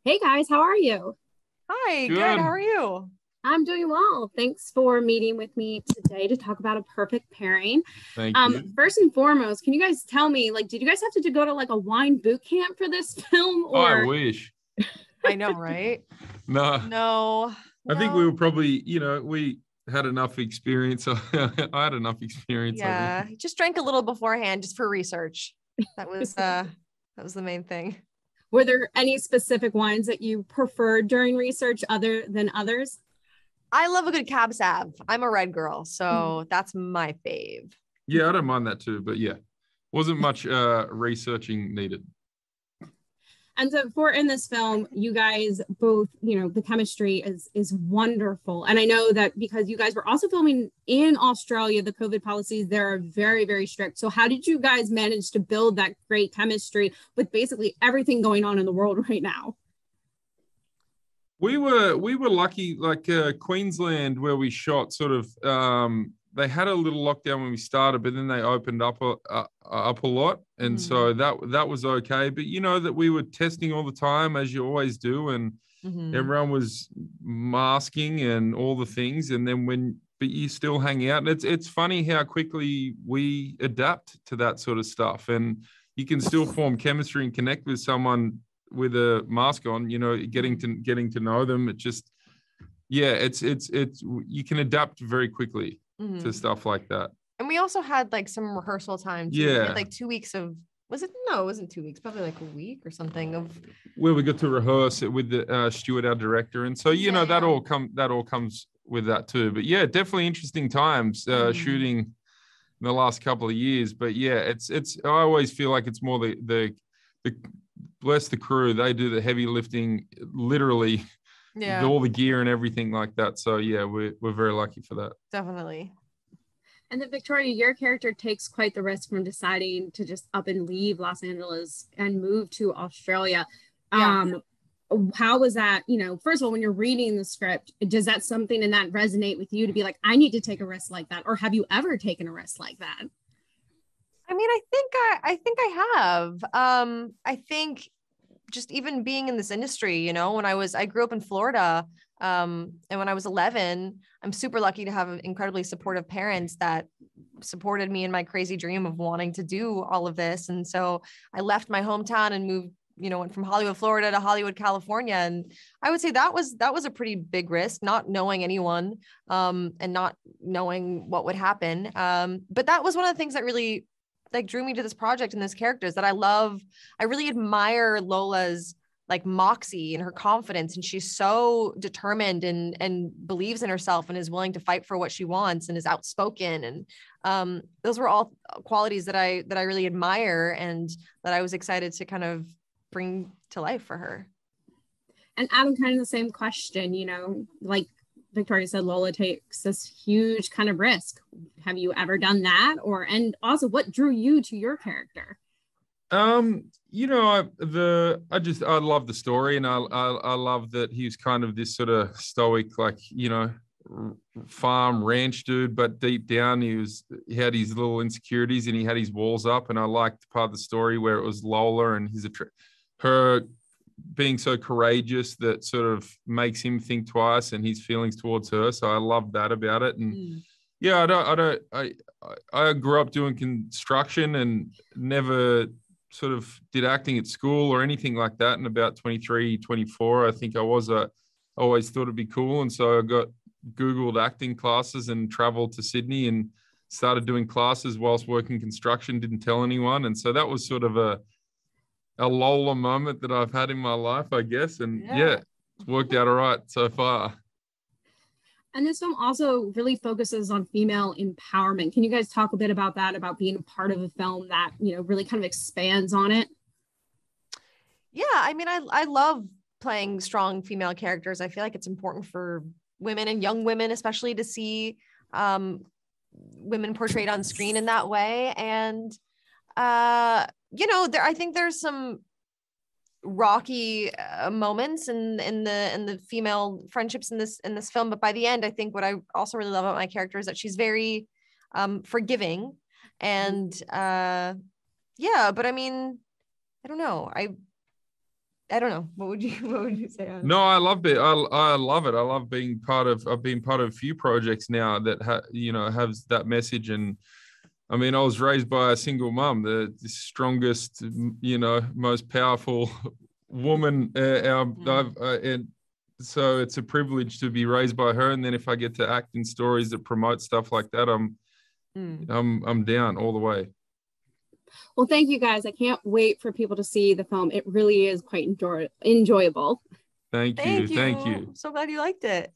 Hey guys, how are you? Hi, good. How Good. are you? I'm doing well. Thanks for meeting with me today to talk about a perfect pairing. Thank you. First and foremost, can you guys tell me, like, did you guys have to go to like a wine boot camp for this film, I or wish. I know, right? No, No, I think we no. were probably, we had enough experience. I had enough experience, I think. Yeah, just drank a little beforehand just for research. That was the main thing. were there any specific wines that you preferred during research other than others? I love a good cab sav. I'm a red girl, Mm. so that's my fave. Yeah, I don't mind that too, but yeah, wasn't much researching needed. And so for in this film, you guys both, the chemistry is wonderful. And I know that because you guys were also filming in Australia, the COVID policies there are very, very strict. So how did you guys manage to build that great chemistry with basically everything going on in the world right now? We were lucky, like Queensland, where we shot. Sort of, they had a little lockdown when we started, but then they opened up a lot, and Mm-hmm. so that was okay. But you know that we were testing all the time, as you always do, and Mm-hmm. everyone was masking and all the things. And then but you still hang out, and it's funny how quickly we adapt to that sort of stuff, and you can still form chemistry and connect with someone with a mask on, getting to know them. It just, yeah, it's you can adapt very quickly to Mm-hmm. stuff like that. And we also had like some rehearsal time too. We had Yeah, like 2 weeks of, was it? No, it wasn't 2 weeks, probably like a week or something of, where we got to rehearse it with the Stuart, our director, and so yeah. that all comes with that too. But yeah, definitely interesting times Mm-hmm. shooting in the last couple of years. But yeah, it's I always feel like it's more the bless the crew. They do the heavy lifting, literally, Yeah, all the gear and everything like that. So yeah, we're very lucky for that. definitely. And then Victoria, your character takes quite the risk from deciding to just up and leave Los Angeles and move to Australia. Yeah. Um, how was that? First of all, when you're reading the script, does that something in that resonate with you to be like, I need to take a risk like that? Or have you ever taken a risk like that? I mean, I think I have. I think just even being in this industry, I grew up in Florida, and when I was 11, I'm super lucky to have incredibly supportive parents that supported me in my crazy dream of wanting to do all of this. And so I left my hometown and moved, went from Hollywood, Florida to Hollywood, California. And I would say that was a pretty big risk, not knowing anyone, and not knowing what would happen. But that was one of the things that really like drew me to this project and this characters that I love. I really admire Lola's like moxie and her confidence, and she's so determined and believes in herself and is willing to fight for what she wants and is outspoken. And those were all qualities that I really admire and that I was excited to kind of bring to life for her. And Adam, kind of the same question, like Victoria said, Lola takes this huge kind of risk. Have you ever done that? And also what drew you to your character? I love the story, and I love that he was kind of this sort of stoic, like, farm ranch dude, but deep down he had his little insecurities and he had his walls up. And I liked part of the story where it was Lola and her being so courageous that sort of makes him think twice, and his feelings towards her. So I love that about it. And Mm. yeah, I grew up doing construction and never sort of did acting at school or anything like that. And about 23, 24, I think I always thought it'd be cool. And so I got Googled acting classes and traveled to Sydney and started doing classes whilst working construction, didn't tell anyone. And so that was sort of a Lola moment that I've had in my life, I guess. And yeah, Yeah. it's worked out all right so far. And this film also really focuses on female empowerment. Can you guys talk a bit about that, about being a part of a film that, really kind of expands on it? Yeah, I mean, I love playing strong female characters. I feel like it's important for women and young women, especially, to see um, women portrayed on screen in that way. And I think there's some rocky moments in the female friendships in this film, but by the end, I think what I also really love about my character is that she's very forgiving. And yeah, but I mean, I don't know. I don't know. What would you say on it? No, I loved it. I love it. I love being part of. I've been part of a few projects now that have that message. And I mean, I was raised by a single mum, the strongest, most powerful woman. And so it's a privilege to be raised by her. And then if I get to act in stories that promote stuff like that, I'm down all the way. Well, thank you guys. I can't wait for people to see the film. It really is quite enjoyable. Thank you. So glad you liked it.